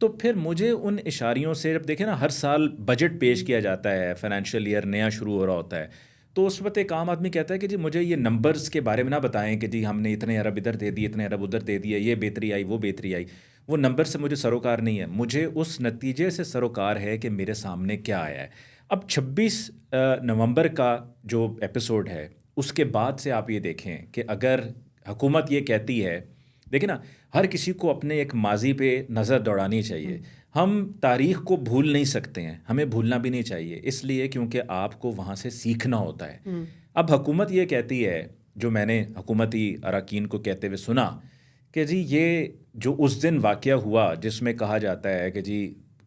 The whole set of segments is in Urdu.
تو پھر مجھے ان اشاریوں سے جب دیکھیں نا ہر سال بجٹ پیش کیا جاتا ہے، فائنینشیل ایئر نیا شروع ہو رہا ہوتا ہے، تو اس وقت ایک عام آدمی کہتا ہے کہ جی مجھے یہ نمبرز کے بارے میں نہ بتائیں کہ جی ہم نے اتنے ارب ادھر دے دیے، اتنے ارب ادھر دے دیے، یہ بہتری آئی وہ بہتری آئی. وہ نمبر سے مجھے سروکار نہیں ہے، مجھے اس نتیجے سے سروکار ہے کہ میرے سامنے کیا آیا ہے. اب 26 نومبر کا جو ایپیسوڈ ہے اس کے بعد سے آپ یہ دیکھیں کہ اگر حکومت یہ کہتی ہے، دیکھیں نا ہر کسی کو اپنے ایک ماضی پہ نظر دوڑانی چاہیے. ہم تاریخ کو بھول نہیں سکتے ہیں، ہمیں بھولنا بھی نہیں چاہیے، اس لیے کیونکہ آپ کو وہاں سے سیکھنا ہوتا ہے. اب حکومت یہ کہتی ہے، جو میں نے حکومتی اراکین کو کہتے ہوئے سنا کہ جی یہ جو اس دن واقعہ ہوا جس میں کہا جاتا ہے کہ جی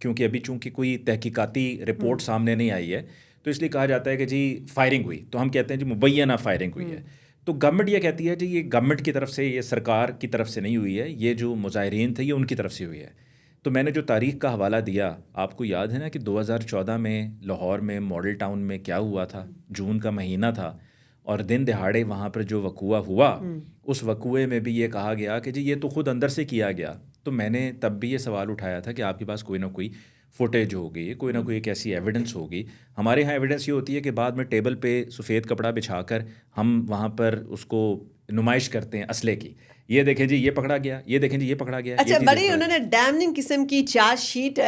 کیونکہ ابھی چونکہ کوئی تحقیقاتی رپورٹ سامنے نہیں آئی ہے تو اس لیے کہا جاتا ہے کہ جی فائرنگ ہوئی، تو ہم کہتے ہیں جی مبینہ فائرنگ ہوئی ہے. تو گورنمنٹ یہ کہتی ہے جی یہ گورنمنٹ کی طرف سے، یہ سرکار کی طرف سے نہیں ہوئی ہے، یہ جو مظاہرین تھے یہ ان کی طرف سے ہوئی ہے. تو میں نے جو تاریخ کا حوالہ دیا، آپ کو یاد ہے نا کہ 2014 میں لاہور میں ماڈل ٹاؤن میں کیا ہوا تھا، جون کا مہینہ تھا، اور دن دہاڑے وہاں پر جو وقوعہ ہوا اس وقوعے میں بھی یہ کہا گیا کہ جی یہ تو خود اندر سے کیا گیا. تو میں نے تب بھی یہ سوال اٹھایا تھا کہ آپ کے پاس کوئی نہ کوئی فوٹیج ہوگی، کوئی نہ کوئی ایک ایسی ایویڈنس ہوگی. ہمارے ہاں ایویڈنس یہ ہوتی ہے کہ بعد میں ٹیبل پہ سفید کپڑا بچھا کر ہم وہاں پر اس کو نمائش کرتے ہیں اسلحے کی، یہ دیکھیں جی یہ پکڑا گیا، یہ دیکھیں جی یہ پکڑا گیا. اچھا، بڑی انہوں نے ڈیمننگ قسم کی چارج شیٹ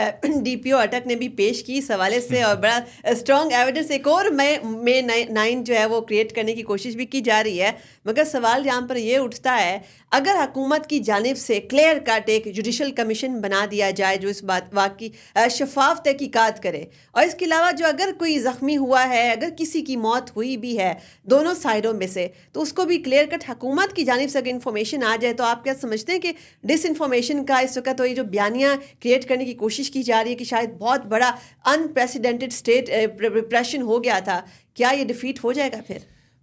ڈی پی او اٹک نے بھی پیش کی اس حوالے سے، اور بڑا اسٹرانگ ایویڈنس ایک اور مے 9 جو ہے وہ کریٹ کرنے کی کوشش بھی کی جا رہی ہے. مگر سوال یہاں پر یہ اٹھتا ہے، اگر حکومت کی جانب سے کلیئر کٹ ایک جوڈیشل کمیشن بنا دیا جائے جو اس بات واقعی شفاف تحقیقات کرے، اور اس کے علاوہ جو اگر کوئی زخمی ہوا ہے، اگر کسی کی موت ہوئی بھی ہے دونوں سائڈوں میں سے، تو اس کو بھی کلیئر کٹ حکومت کی جانب سے اگر انفارمیشن آ جائے، تو آپ کیا سمجھتے ہیں کہ ڈس انفارمیشن کا اس وقت یہ جو بیانیاں کریٹ کرنے کی کوشش کی جا رہی ہے کہ شاید بہت بڑا انپریسیڈنٹڈ اسٹیٹ ریپریشن ہو گیا تھا، کیا یہ ڈیفیٹ ہو جائے گا پھر؟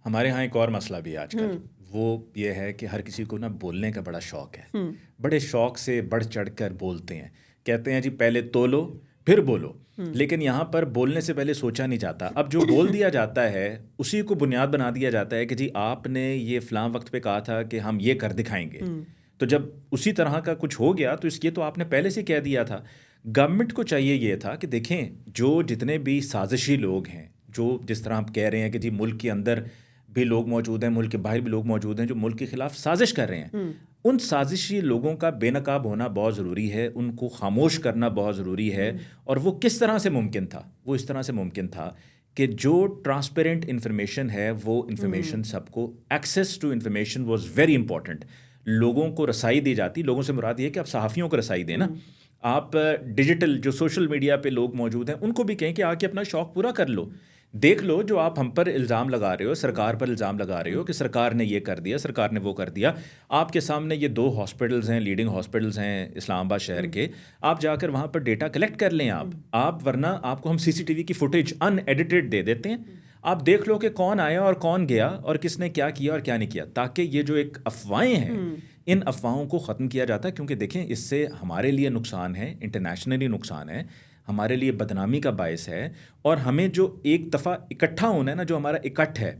ہمارے ہاں ایک اور مسئلہ بھی آج کل وہ یہ ہے کہ ہر کسی کو نا بولنے کا بڑا شوق ہے، بڑے شوق سے بڑھ چڑھ کر بولتے ہیں، کہتے ہیں جی پہلے تولو پھر بولو. لیکن یہاں پر بولنے سے پہلے سوچا نہیں جاتا. اب جو بول دیا جاتا ہے اسی کو بنیاد بنا دیا جاتا ہے کہ جی آپ نے یہ فلاں وقت پہ کہا تھا کہ ہم یہ کر دکھائیں گے، تو جب اسی طرح کا کچھ ہو گیا تو اس لیے تو آپ نے پہلے سے کہہ دیا تھا. گورنمنٹ کو چاہیے یہ تھا کہ دیکھیں جو جتنے بھی سازشی لوگ ہیں، جو جس طرح آپ کہہ رہے ہیں کہ جی ملک کے اندر بھی لوگ موجود ہیں، ملک کے باہر بھی لوگ موجود ہیں جو ملک کے خلاف سازش کر رہے ہیں، ان سازشی لوگوں کا بے نقاب ہونا بہت ضروری ہے، ان کو خاموش کرنا بہت ضروری ہے. اور وہ کس طرح سے ممکن تھا؟ وہ اس طرح سے ممکن تھا کہ جو ٹرانسپیرنٹ انفارمیشن ہے وہ انفارمیشن سب کو، access to information was very important. لوگوں کو رسائی دی جاتی، لوگوں سے مراد یہ کہ آپ صحافیوں کو رسائی دیں نا، آپ ڈیجیٹل جو سوشل میڈیا پہ لوگ موجود ہیں ان کو بھی کہیں کہ آ کے اپنا شوق پورا کر لو. دیکھ لو جو آپ ہم پر الزام لگا رہے ہو، سرکار پر الزام لگا رہے ہو کہ سرکار نے یہ کر دیا، سرکار نے وہ کر دیا. آپ کے سامنے یہ 2 ہاسپٹلز ہیں، لیڈنگ ہاسپٹلز ہیں اسلام آباد شہر کے، آپ جا کر وہاں پر ڈیٹا کلیکٹ کر لیں. آپ ورنہ آپ کو ہم سی سی ٹی وی کی فوٹیج ان ایڈیٹڈ دے دیتے ہیں، آپ دیکھ لو کہ کون آیا اور کون گیا اور کس نے کیا کیا اور کیا نہیں کیا، تاکہ یہ جو ایک افواہیں ہیں ان افواہوں کو ختم کیا جاتا ہے. کیونکہ دیکھیں اس سے ہمارے لیے نقصان ہے، انٹرنیشنلی نقصان ہے، ہمارے لیے بدنامی کا باعث ہے. اور ہمیں جو ایک دفعہ اکٹھا ہونا ہے نا، جو ہمارا اکٹھ ہے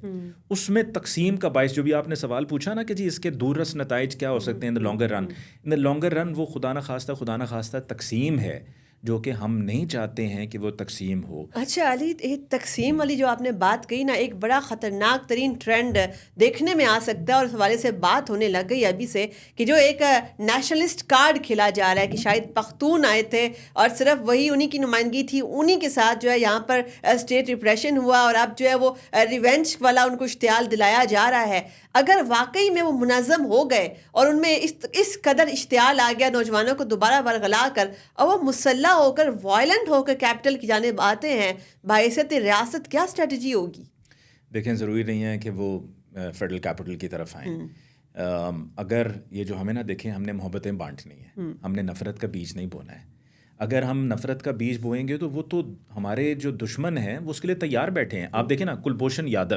اس میں تقسیم کا باعث، جو بھی آپ نے سوال پوچھا نا کہ جی اس کے دور رس نتائج کیا ہو سکتے ہیں ان دا لانگر رن، وہ خدا نہ خواستہ تقسیم ہے جو کہ ہم نہیں چاہتے ہیں کہ وہ تقسیم ہو. اچھا علی، یہ تقسیم والی جو آپ نے بات کہی نا، ایک بڑا خطرناک ترین ٹرینڈ دیکھنے میں آ سکتا ہے، اور اس حوالے سے بات ہونے لگ گئی ابھی سے کہ جو ایک نیشنلسٹ کارڈ کھیلا جا رہا ہے کہ شاید پختون آئے تھے اور صرف وہی انہی کی نمائندگی تھی، انہی کے ساتھ جو ہے یہاں پر اسٹیٹ ریپریشن ہوا، اور اب جو ہے وہ ریونج والا ان کو اشتعال دلایا جا رہا ہے. اگر واقعی میں وہ منظم ہو گئے اور ان میں اس قدر اشتعال آ گیا نوجوانوں کو دوبارہ برگلا کر، اور وہ مسلح ہو کر وائلنٹ ہو کر کیپٹل کی جانب آتے ہیں، بحیثیت ریاست کیا اسٹریٹجی ہوگی؟ دیکھیں ضروری نہیں ہے کہ وہ فیڈرل کیپٹل کی طرف آئیں. اگر یہ جو ہمیں نہ دیکھیں، ہم نے محبتیں بانٹنی ہیں، ہم نے نفرت کا بیج نہیں بونا ہے. اگر ہم نفرت کا بیج بوئیں گے تو وہ تو ہمارے جو دشمن ہیں وہ اس کے لیے تیار بیٹھے ہیں. آپ دیکھیں نا کلبھوشن یادو،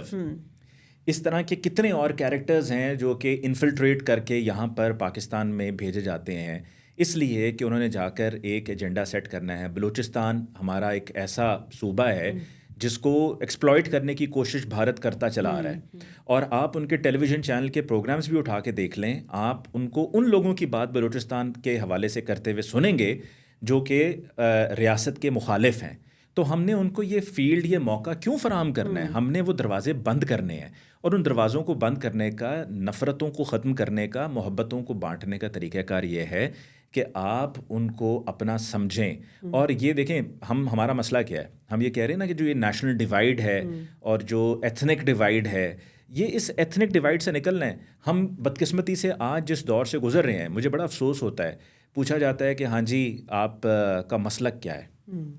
اس طرح کے کتنے اور کیریکٹرز ہیں جو کہ انفلٹریٹ کر کے یہاں پر پاکستان میں بھیجے جاتے ہیں، اس لیے کہ انہوں نے جا کر ایک ایجنڈا سیٹ کرنا ہے. بلوچستان ہمارا ایک ایسا صوبہ ہے جس کو ایکسپلائٹ کرنے کی کوشش بھارت کرتا چلا آ رہا ہے. اور آپ ان کے ٹیلی ویژن چینل کے پروگرامز بھی اٹھا کے دیکھ لیں، آپ ان کو ان لوگوں کی بات بلوچستان کے حوالے سے کرتے ہوئے سنیں گے جو کہ ریاست کے مخالف ہیں، تو ہم نے ان کو یہ فیلڈ، یہ موقع کیوں فراہم کرنا ہے؟ ہم نے وہ دروازے بند کرنے ہیں، اور ان دروازوں کو بند کرنے کا، نفرتوں کو ختم کرنے کا، محبتوں کو بانٹنے کا طریقہ کار یہ ہے کہ آپ ان کو اپنا سمجھیں. اور یہ دیکھیں ہمارا مسئلہ کیا ہے، ہم یہ کہہ رہے ہیں نا کہ جو یہ نیشنل ڈیوائیڈ ہے اور جو ایتھنک ڈیوائیڈ ہے، یہ اس ایتھنک ڈیوائیڈ سے نکلنا ہے. ہم بدقسمتی سے آج جس دور سے گزر رہے ہیں، مجھے بڑا افسوس ہوتا ہے، پوچھا جاتا ہے کہ ہاں جی آپ کا مسلک کیا ہے؟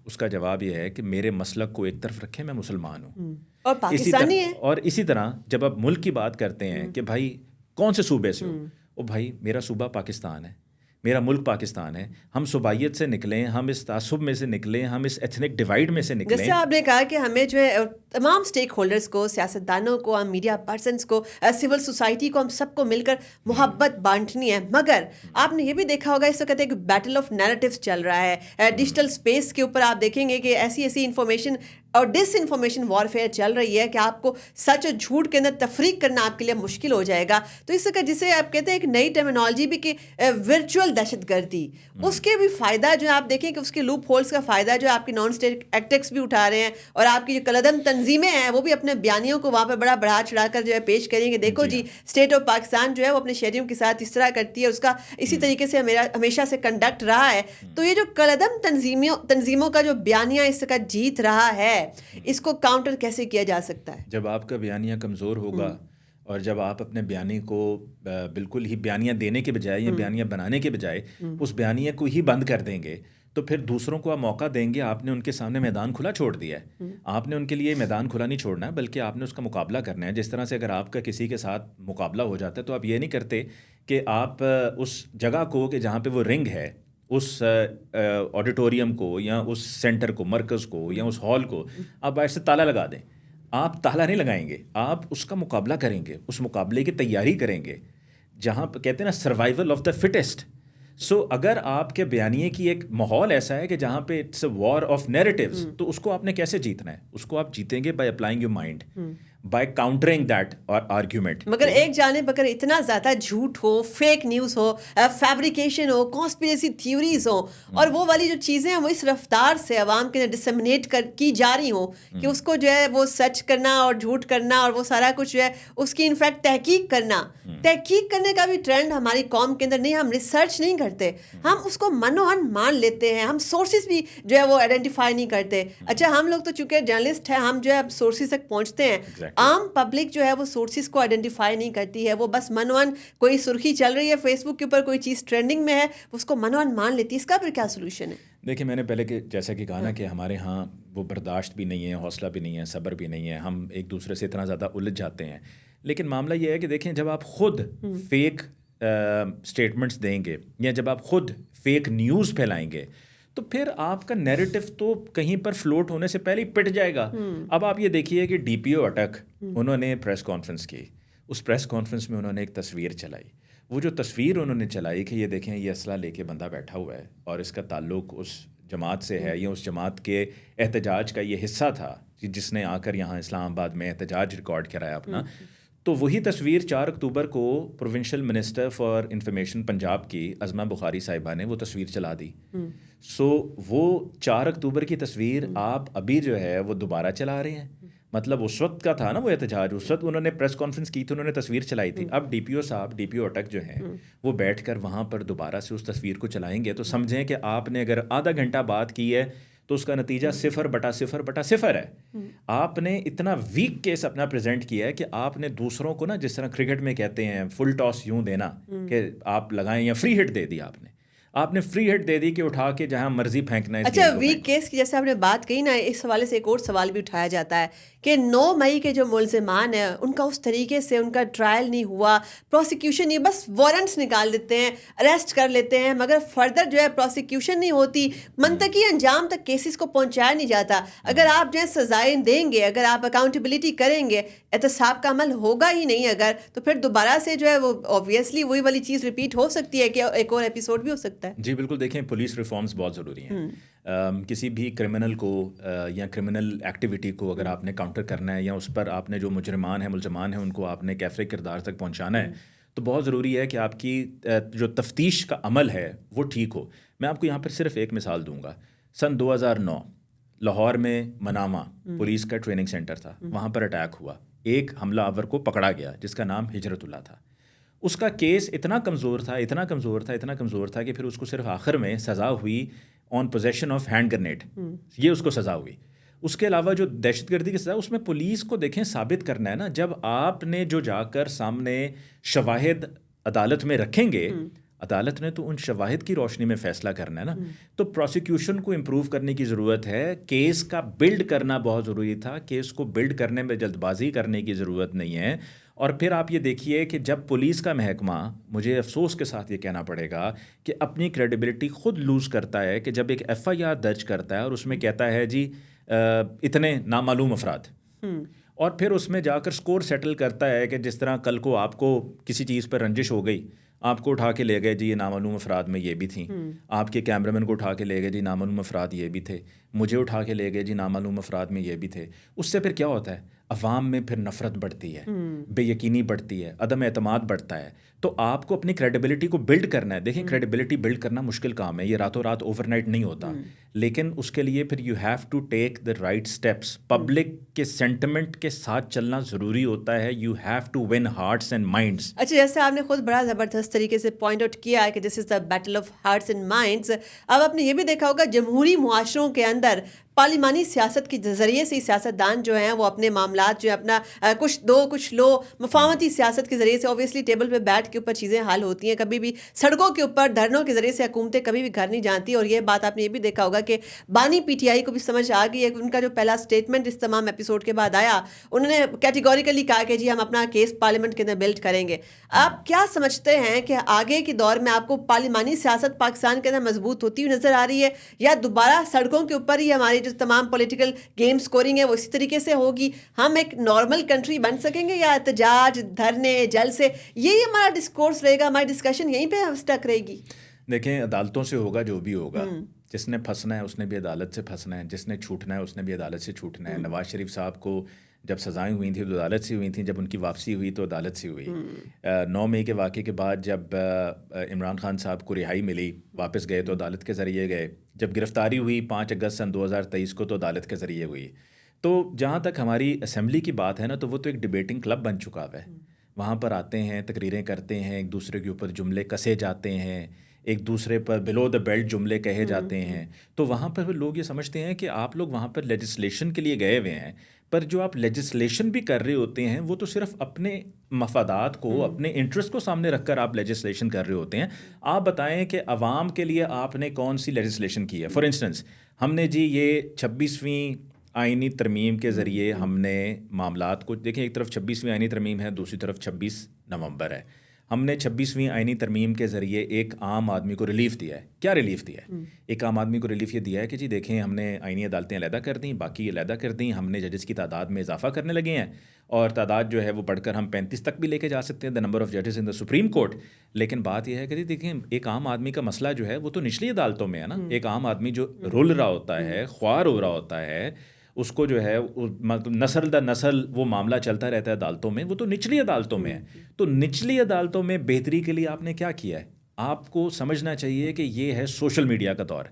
اس کا جواب یہ ہے کہ میرے مسلک کو ایک طرف رکھیں، میں مسلمان ہوں اور پاکستانی ہے. اور اسی طرح جب آپ ملک کی بات کرتے ہیں کہ بھائی کون سے صوبے سے ہو، او بھائی میرا صوبہ پاکستان ہے، میرا ملک پاکستان ہے. ہم صوبائیت سے نکلیں، ہم اس تعصب میں سے نکلیں، ہم اس ایتھنک ڈیوائیڈ میں سے نکلیں. جیسے آپ نے کہا کہ ہمیں جو ہے تمام اسٹیک ہولڈرز کو، سیاستدانوں کو، ہم میڈیا پرسنس کو، سول سوسائٹی کو، ہم سب کو مل کر محبت بانٹنی ہے. مگر آپ نے یہ بھی دیکھا ہوگا اس وقت ایک بیٹل آف نیریٹیوز چل رہا ہے ڈیجیٹل اسپیس کے اوپر. آپ دیکھیں گے کہ ایسی انفارمیشن اور ڈس انفارمیشن وارفیئر چل رہی ہے کہ آپ کو سچ اور جھوٹ کے اندر تفریق کرنا آپ کے لیے مشکل ہو جائے گا. تو اس وقت جسے آپ کہتے ہیں ایک نئی ٹرمینالوجی بھی کہ ورچوئل دہشت گردی، اس کے بھی فائدہ جو آپ دیکھیں کہ اس کے لوپ ہولز کا فائدہ جو آپ کی نان اسٹیٹ ایکٹکس بھی اٹھا رہے ہیں، اور آپ کی جو کلعدم تنظیمیں ہیں وہ بھی اپنے بیانیوں کو وہاں پہ بڑا بڑھا چڑھا کر جو ہے پیش کریں گے. دیکھو جی اسٹیٹ آف پاکستان جو ہے وہ اپنے شہریوں کے ساتھ اس طرح کرتی ہے، اس کا اسی طریقے سے ہمیشہ سے کنڈکٹ رہا ہے. تو یہ جو کلعدم تنظیموں کا جو بیانیہ اس کا جیت رہا ہے، اس کو کاؤنٹر کیسے کیا جا سکتا ہے؟ جب آپ کا بیانیہ کمزور ہوگا اور جب آپ اپنے بیانی کو بالکل ہی بیانیہ دینے کے بجائے یا بیانیہ بنانے کے بجائے اس بیانیہ کو ہی بند کر دیں گے، تو پھر دوسروں کو آپ موقع دیں گے. آپ نے ان کے سامنے میدان کھلا چھوڑ دیا ہے. آپ نے ان کے لیے میدان کھلا نہیں چھوڑنا، بلکہ آپ نے اس کا مقابلہ کرنا ہے. جس طرح سے اگر آپ کا کسی کے ساتھ مقابلہ ہو جاتا ہے تو آپ یہ نہیں کرتے کہ آپ اس جگہ کو کہ جہاں پہ وہ رنگ ہے، اس آڈیٹوریم کو یا اس سینٹر کو، مرکز کو یا اس ہال کو آپ باہر سے تالا لگا دیں. آپ تالا نہیں لگائیں گے، آپ اس کا مقابلہ کریں گے، اس مقابلے کی تیاری کریں گے، جہاں پہ کہتے ہیں نا سروائیول آف دا فٹسٹ. سو اگر آپ کے بیانیے کی ایک ماحول ایسا ہے کہ جہاں پہ it's a war of narratives, تو اس کو آپ نے کیسے جیتنا ہے؟ اس کو آپ جیتیں گے by applying your mind, by countering that argument. مگر ایک جانب اگر اتنا زیادہ جھوٹ ہو، فیک نیوز ہو، فیبریکیشن ہو، کانسپریسی تھیوریز ہوں، اور وہ والی جو چیزیں ہیں وہ اس رفتار سے عوام کے ڈسمنیٹ کی جا رہی ہوں کہ اس کو جو ہے وہ سچ کرنا اور جھوٹ کرنا اور وہ سارا کچھ جو ہے اس کی انفیکٹ تحقیق کرنے کا بھی ٹرینڈ ہماری قوم کے اندر نہیں. ہم ریسرچ نہیں کرتے، ہم اس کو منوہن مان لیتے ہیں. ہم سورسز بھی جو ہے وہ آئیڈینٹیفائی نہیں کرتے. اچھا ہم لوگ تو چونکہ جرنلسٹ ہیں، ہم جو ہے سورسز تک پہنچتے ہیں. عام پبلک جو ہے وہ سورسز کو آئیڈینٹیفائی نہیں کرتی ہے. وہ بس منوان کوئی سرخی چل رہی ہے فیس بک کے اوپر، کوئی چیز ٹرینڈنگ میں ہے، اس کو منوان مان لیتی ہے. اس کا پھر کیا سولوشن ہے؟ دیکھیں میں نے پہلے جیسا کہ کہا نا کہ ہمارے ہاں وہ برداشت بھی نہیں ہے، حوصلہ بھی نہیں ہے، صبر بھی نہیں ہے. ہم ایک دوسرے سے اتنا زیادہ الجھ جاتے ہیں. لیکن معاملہ یہ ہے کہ دیکھیں جب آپ خود فیک اسٹیٹمنٹس دیں گے یا جب آپ خود فیک نیوز پھیلائیں گے تو پھر آپ کا نیریٹو تو کہیں پر فلوٹ ہونے سے پہلے ہی پٹ جائے گا. اب آپ یہ دیکھیے کہ ڈی پی او اٹک انہوں نے پریس کانفرنس کی. اس پریس کانفرنس میں انہوں نے ایک تصویر چلائی. وہ جو تصویر انہوں نے چلائی کہ یہ دیکھیں یہ اسلحہ لے کے بندہ بیٹھا ہوا ہے اور اس کا تعلق اس جماعت سے ہے یا اس جماعت کے احتجاج کا یہ حصہ تھا جس نے آ کر یہاں اسلام آباد میں احتجاج ریکارڈ کرایا اپنا. تو وہی تصویر 4 اکتوبر کو provincial minister for information Punjab کی عظمہ بخاری صاحبہ نے وہ تصویر چلا دی. سو وہ 4 اکتوبر کی تصویر آپ ابھی جو ہے وہ دوبارہ چلا رہے ہیں. مطلب اس وقت کا تھا نا وہ احتجاج، اس وقت انہوں نے پریس کانفرنس کی تھی، انہوں نے تصویر چلائی تھی. اب ڈی پی او صاحب، ڈی پی او اٹک جو ہیں وہ بیٹھ کر وہاں پر دوبارہ سے اس تصویر کو چلائیں گے. تو سمجھیں کہ آپ نے اگر آدھا گھنٹہ بات کی ہے تو اس کا نتیجہ 0/0/0 ہے. آپ نے اتنا ویک کیس اپنا پریزنٹ کیا ہے کہ آپ نے دوسروں کو نا جس طرح کرکٹ میں کہتے ہیں فل ٹاس یوں دینا کہ آپ لگائیں یا فری ہٹ دے دی. آپ نے فری ہٹ دے دی کہ اٹھا کے جہاں مرضی پھینکنا ہے. اچھا ویک کیس کی جیسے آپ نے بات کہی نا، اس حوالے سے ایک اور سوال بھی اٹھایا جاتا ہے کہ 9 مئی کے جو ملزمان ہیں ان کا اس طریقے سے ان کا ٹرائل نہیں ہوا، پروسیکیوشن نہیں، بس وارنٹس نکال دیتے ہیں، اریسٹ کر لیتے ہیں، مگر فردر جو ہے پروسیکیوشن نہیں ہوتی، منطقی انجام تک کیسز کو پہنچایا نہیں جاتا. اگر آپ جو ہے سزائیں دیں گے، اگر آپ اکاؤنٹیبلٹی کریں گے، احتساب کا عمل ہوگا ہی نہیں اگر، تو پھر دوبارہ سے جو ہے وہ اوبویسلی وہی والی چیز ریپیٹ ہو سکتی ہے کہ ایک اور ایپیسوڈ بھی ہو سکتا ہے. جی بالکل. دیکھیں پولیس ریفارمز بہت ضروری ہیں. کسی بھی کرمنل کو یا کرمنل ایکٹیویٹی کو اگر آپ نے کاؤنٹر کرنا ہے یا اس پر آپ نے جو مجرمان ہیں ملزمان ہیں ان کو آپ نے کیفرے کردار تک پہنچانا ہے تو بہت ضروری ہے کہ آپ کی جو تفتیش کا عمل ہے وہ ٹھیک ہو. میں آپ کو یہاں پر صرف ایک مثال دوں گا. سن 2009 لاہور میں منامہ پولیس کا ٹریننگ سینٹر تھا, وہاں پر اٹیک ہوا, ایک حملہ آور کو پکڑا گیا جس کا نام ہجرت اللہ تھا. اس کا کیس اتنا کمزور تھا کہ پھر اس کو صرف آخر میں سزا ہوئی آن پوزیشن آف ہینڈ گرنیڈ, یہ اس کو سزا ہوئی. اس کے علاوہ جو دہشت گردی کی سزا, اس میں پولیس کو دیکھیں ثابت کرنا ہے نا, جب آپ نے جو جا کر سامنے شواہد عدالت میں رکھیں گے, عدالت نے تو ان شواہد کی روشنی میں فیصلہ کرنا ہے نا. تو پروسیکیوشن کو امپروو کرنے کی ضرورت ہے, کیس کا بلڈ کرنا بہت ضروری تھا, کیس کو بلڈ کرنے میں جلد بازی کرنے کی ضرورت نہیں ہے. اور پھر آپ یہ دیکھیے کہ جب پولیس کا محکمہ, مجھے افسوس کے ساتھ یہ کہنا پڑے گا کہ اپنی کریڈیبلٹی خود لوز کرتا ہے, کہ جب ایک ایف آئی آر درج کرتا ہے اور اس میں کہتا ہے جی اتنے نامعلوم افراد, اور پھر اس میں جا کر سکور سیٹل کرتا ہے کہ جس طرح کل کو آپ کو کسی چیز پر رنجش ہو گئی, آپ کو اٹھا کے لے گئے جی یہ نامعلوم افراد میں یہ بھی تھیں, آپ کے کیمرہ مین کو اٹھا کے لے گئے جی نامعلوم افراد یہ بھی تھے, مجھے اٹھا کے لے گئے جی نامعلوم افراد میں یہ بھی تھے. اس سے پھر کیا ہوتا ہے, عوام میں پھر نفرت بڑھتی ہے, بے یقینی بڑھتی ہے, عدم اعتماد بڑھتا ہے. تو آپ کو اپنی کریڈیبلٹی کو بلڈ کرنا ہے. دیکھیں کریڈیبلٹی بلڈ کرنا مشکل کام ہے, یہ راتوں رات اوور نائٹ نہیں ہوتا, لیکن اس کے لیے پھر you have to take the right steps. Public کے سینٹیمنٹ کے ساتھ چلنا ضروری ہوتا ہے. You have to win hearts and minds. اچھا, جیسے آپ نے خود بڑا زبردست طریقے سے پوائنٹ آؤٹ کیا ہے کہ this is the battle of hearts and minds. اب آپ نے یہ بھی دیکھا ہوگا جمہوری معاشروں کے اندر پارلیمانی سیاست کے ذریعے سے سیاست دان جو ہیں وہ اپنے معاملات جو ہے اپنا کچھ دو کچھ لو, مفاہمتی سیاست کے ذریعے سے اوبیسلی ٹیبل پہ بیٹھ کے اوپر چیزیں حل ہوتی ہیں. کبھی بھی سڑکوں کے اوپر دھرنوں کے ذریعے سے حکومتیں کبھی بھی گھر نہیں جانتی. اور یہ بات آپ نے یہ بھی دیکھا ہوگا کہ بانی پی ٹی آئی کو بھی سمجھ آ گئی ہے. ان کا جو پہلا اسٹیٹمنٹ اس تمام ایپیسوڈ کے بعد آیا, انہوں نے کیٹیگوریکلی کہا کہ جی ہم اپنا کیس پارلیمنٹ کے اندر بلڈ کریں گے. آپ کیا سمجھتے ہیں کہ آگے کے دور میں آپ کو پارلیمانی سیاست پاکستان کے اندر مضبوط ہوتی ہوئی نظر آ رہی ہے, یا دوبارہ سڑکوں کے اوپر ہی ہماری جو تمام پولیٹیکل گیم سکورنگ ہے وہ اسی طریقے سے ہوگی؟ ہم ایک نارمل کنٹری بن سکیں گے, یا احتجاج, دھرنے, جلسے, یہی ہمارا ڈسکورس رہے گا, ہماری ڈسکشن یہیں پہ اسٹک رہے گی؟ دیکھیں عدالتوں سے ہوگا جو بھی ہوگا. جس نے پھنسنا ہے اس نے بھی عدالت سے پھنسنا ہے, جس نے چھوٹنا ہے اس نے بھی عدالت سے چھوٹنا ہے. نواز شریف صاحب کو جب سزائیں ہوئی تھیں تو عدالت سے ہوئی تھیں, جب ان کی واپسی ہوئی تو عدالت سے ہوئی. 9 مئی کے واقعے کے بعد جب عمران خان صاحب کو رہائی ملی, واپس گئے تو عدالت کے ذریعے گئے. جب گرفتاری ہوئی 5 اگست سن 2023 کو تو عدالت کے ذریعے ہوئی. تو جہاں تک ہماری اسمبلی کی بات ہے نا, تو وہ تو ایک ڈیبیٹنگ کلب بن چکا ہے. وہاں پر آتے ہیں, تقریریں کرتے ہیں, ایک دوسرے کے اوپر جملے کسے جاتے ہیں, ایک دوسرے پر بلو دا بیلٹ جملے کہے جاتے ہیں. تو وہاں پر لوگ یہ سمجھتے ہیں کہ آپ لوگ وہاں پر لیجسلیشن کے لیے گئے ہوئے ہیں, پر جو آپ لیجسلیشن بھی کر رہے ہوتے ہیں وہ تو صرف اپنے مفادات کو, اپنے انٹرسٹ کو سامنے رکھ کر آپ لیجسلیشن کر رہے ہوتے ہیں. آپ بتائیں کہ عوام کے لیے آپ نے کون سی لیجسلیشن کی ہے؟ فار انسٹنس ہم نے جی یہ 26ویں آئینی ترمیم کے ذریعے ہم نے معاملات کو, دیکھیں ایک طرف 26ویں آئینی ترمیم ہے, دوسری طرف 26 نومبر ہے. ہم نے 26ویں آئینی ترمیم کے ذریعے ایک عام آدمی کو ریلیف دیا ہے. کیا ریلیف دیا ہے؟ ایک عام آدمی کو ریلیف یہ دیا ہے کہ جی دیکھیں ہم نے آئینی عدالتیں علیحدہ کر دیں, باقی علیحدہ کر دیں, ہم نے ججز کی تعداد میں اضافہ کرنے لگے ہیں, اور تعداد جو ہے وہ بڑھ کر ہم 35 تک بھی لے کے جا سکتے ہیں, دا نمبر آف ججز ان دا سپریم کورٹ. لیکن بات یہ ہے کہ دیکھیں ایک عام آدمی کا مسئلہ جو ہے وہ تو نچلی عدالتوں میں ہے نا. ایک عام آدمی جو رول رہا ہوتا ہے, خوار ہو رہا ہوتا ہے, اس کو جو ہے نسل در نسل وہ معاملہ چلتا رہتا ہے عدالتوں میں, وہ تو نچلی عدالتوں میں ہے. تو نچلی عدالتوں میں بہتری کے لیے آپ نے کیا کیا ہے؟ آپ کو سمجھنا چاہیے کہ یہ ہے سوشل میڈیا کا دور.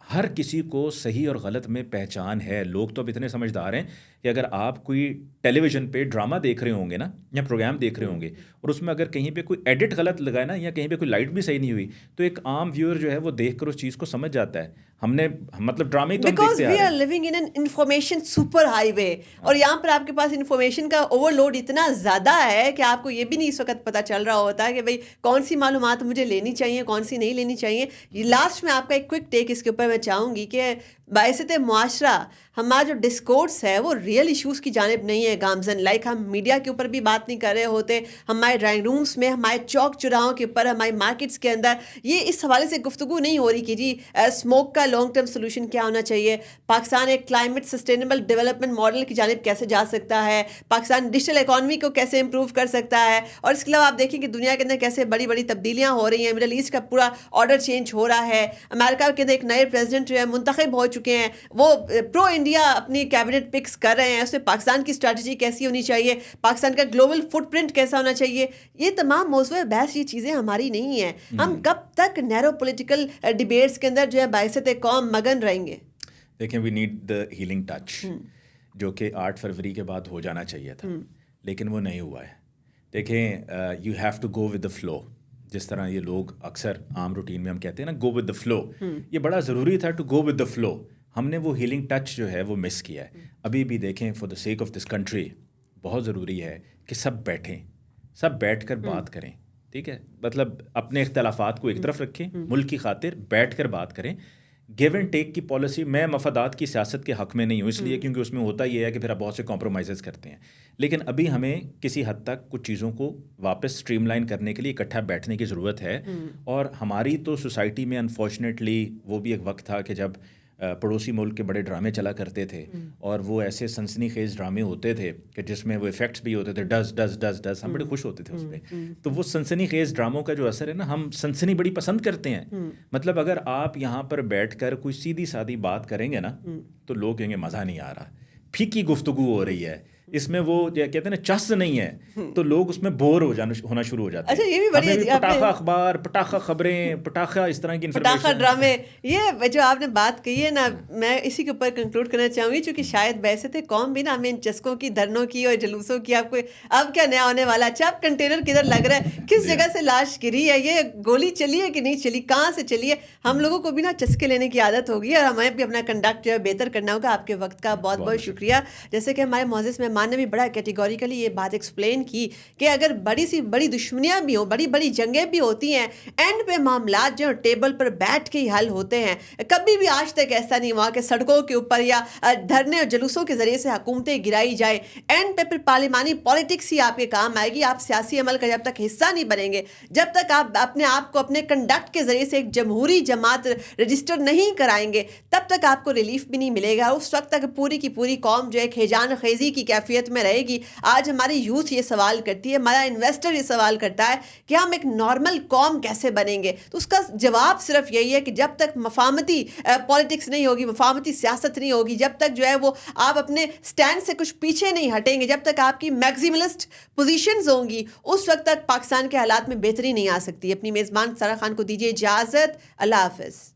ہر کسی کو صحیح اور غلط میں پہچان ہے. لوگ تو اب اتنے سمجھدار ہیں کہ اگر آپ کوئی ٹیلی ویژن پہ ڈرامہ دیکھ رہے ہوں گے نا, یا پروگرام دیکھ رہے ہوں گے, اور اس میں اگر کہیں پہ کوئی ایڈٹ غلط لگائے نا, یا کہیں پہ کوئی لائٹ بھی صحیح نہیں ہوئی, تو ایک عام ویور جو ہے وہ دیکھ کر اس چیز کو سمجھ جاتا ہے. ہم نے مطلب ڈرامے تو ہم دیکھتے آ رہے ہیں. Because we are living in an information super highway, اور یہاں پر آپ کے پاس انفارمیشن کا اوور لوڈ اتنا زیادہ ہے کہ آپ کو یہ بھی نہیں اس وقت پتہ چل رہا ہوتا ہے کہ بھائی کون سی معلومات مجھے لینی چاہیے, کون سی نہیں لینی چاہیے. لاسٹ میں آپ کا ایک کوئک ٹیک اس کے اوپر میں چاہوں گی کہ باعث معاشرہ ہمارا جو ڈسکورس ہے وہ ریئل ایشوز کی جانب نہیں ہے گامزن. لائک ہم میڈیا کے اوپر بھی بات نہیں کر رہے ہوتے, ہمارے ڈرائنگ رومس میں, ہمارے چوک چوراہوں کے اوپر, ہماری مارکیٹس کے اندر یہ اس حوالے سے گفتگو نہیں ہو رہی کہ جی اسموک کا لانگ ٹرم سولوشن کیا ہونا چاہیے, پاکستان ایک کلائمیٹ سسٹینیبل ڈیولپمنٹ ماڈل کی جانب کیسے جا سکتا ہے, پاکستان ڈیجیٹل اکانومی کو کیسے امپروو کر سکتا ہے. اور اس کے علاوہ آپ دیکھیں کہ دنیا کے اندر کیسے بڑی بڑی تبدیلیاں ہو رہی ہیں. مڈل ایسٹ کا پورا آرڈر چینج ہو رہا ہے. امریکہ کے اندر ایک نئے پریزیڈنٹ جو ہے منتخب ہو چکے ہیں, وہ پرو انڈیا اپنی کیبنٹ پکس کر رہے ہیں, اس میں پاکستان کی اسٹریٹجی کیسی ہونی چاہیے, پاکستان کا گلوبل فٹ پرنٹ کیسا ہونا چاہیے, یہ تمام موضوع بحث, یہ چیزیں ہماری نہیں ہیں. ہم کب تک نیرو پولیٹیکل ڈیبیٹس کے اندر جو ہے باعثت قوم مگن رہیں گے؟ دیکھیں, we need the healing touch, جو کہ 8 فروری کے بعد ہو جانا چاہیے تھا, لیکن وہ نہیں ہوا ہے. دیکھیں, you have to go with the flow. جس طرح یہ لوگ اکثر عام روٹین میں ہم کہتے ہیں نا, گو ود دا فلو, یہ بڑا ضروری تھا to go with the flow. ہم نے وہ ہیلنگ ٹچ جو ہے وہ مس کیا ہے. ابھی بھی دیکھیں, for the sake of this country بہت ضروری ہے کہ سب بیٹھیں, سب بیٹھ کر بات کریں. ٹھیک ہے, مطلب اپنے اختلافات کو ایک طرف رکھیں, ملک کی خاطر بیٹھ کر بات کریں. گیو اینڈ ٹیک کی پالیسی, میں مفادات کی سیاست کے حق میں نہیں ہوں, اس لیے کیونکہ اس میں ہوتا یہ ہے کہ پھر آپ بہت سے کمپرومائزز کرتے ہیں. لیکن ابھی ہمیں کسی حد تک کچھ چیزوں کو واپس اسٹریم لائن کرنے کے لیے اکٹھا بیٹھنے کی ضرورت ہے. اور ہماری تو سوسائٹی میں انفارچونیٹلی وہ بھی ایک وقت تھا کہ جب پڑوسی ملک کے بڑے ڈرامے چلا کرتے تھے, اور وہ ایسے سنسنی خیز ڈرامے ہوتے تھے کہ جس میں وہ افیکٹس بھی ہوتے تھے, ڈز ڈز ڈز ڈز, ہم بڑے خوش ہوتے تھے اس پہ. تو وہ سنسنی خیز ڈراموں کا جو اثر ہے نا, ہم سنسنی بڑی پسند کرتے ہیں. مطلب اگر آپ یہاں پر بیٹھ کر کوئی سیدھی سادی بات کریں گے نا, تو لوگ کہیں گے مزہ نہیں آ رہا, پھیکی گفتگو ہو رہی ہے, اس میں وہ کہتے ہیں نا چس نہیں ہے, تو لوگ اس میں بور ہونا شروع ہو جاتے ہیں. اچھا, یہ بھی بڑی پٹاخہ اخبار, پٹاخہ خبریں, پٹاخہ اس طرح کی پٹاخہ ڈرامے, یہ جو آپ نے بات کہی ہے نا, میں اسی کے اوپر کنکلوڈ کرنا چاہوں گی, چونکہ شاید بعثت قوم بھی نا ہمیں ان چسکوں کی, دھرنوں کی اور جلوسوں کی, آپ کو اب کیا نیا ہونے والا. اچھا, اب کنٹینر کدھر لگ رہا ہے, کس جگہ سے لاش گری ہے, یہ گولی چلی ہے کہ نہیں چلی, کہاں سے چلی ہے. ہم لوگوں کو بھی نا چسکے لینے کی عادت ہوگی, اور ہمیں بھی اپنا کنڈکٹ جو ہے بہتر کرنا ہوگا. آپ کے وقت کا بہت بہت شکریہ. جیسے کہ ہمارے معزز مہمان نے بھی بڑا کیٹیگوریکلی یہ بات ایکسپلین کی کہ اگر بڑی سی بڑی دشمنیاں بھی ہوں, بڑی بڑی جنگیں بھی ہوتی ہیں, اینڈ پہ معاملات جو ٹیبل پر بیٹھ کے ہی حل ہوتے ہیں. کبھی بھی آج تک ایسا نہیں ہوا کہ سڑکوں کے اوپر یا دھرنے اور جلوسوں کے ذریعے سے حکومتیں گرائی جائیں. اینڈ پہ پھر پارلیمانی پالیٹکس ہی آپ کے کام آئے گی. آپ سیاسی عمل کا جب تک حصہ نہیں بنیں گے, جب تک آپ اپنے آپ کو اپنے کنڈکٹ کے ذریعے سے ایک جمہوری جماعت رجسٹر نہیں کرائیں گے, تب تک آپ کو ریلیف بھی نہیں ملے گا. اس وقت تک پوری کی پوری قوم جو ہے کھیجان خیزی کی کیفیت میں رہے گی. آج ہماری یوتھ یہ سوال کرتی ہے, ہمارا انویسٹر یہ سوال کرتا ہے کہ ہم ایک نارمل قوم کیسے بنیں گے. تو اس کا جواب صرف یہی ہے کہ جب تک مفاہمتی پالیٹکس نہیں ہوگی, مفاہمتی سیاست نہیں ہوگی, جب تک جو ہے وہ آپ اپنے سٹینڈ سے کچھ پیچھے نہیں ہٹیں گے, جب تک آپ کی میگزیملسٹ پوزیشنز ہوں گی, اس وقت تک پاکستان کے حالات میں بہتری نہیں آ سکتی. اپنی میزبان سارا خان کو دیجیے اجازت. اللہ حافظ.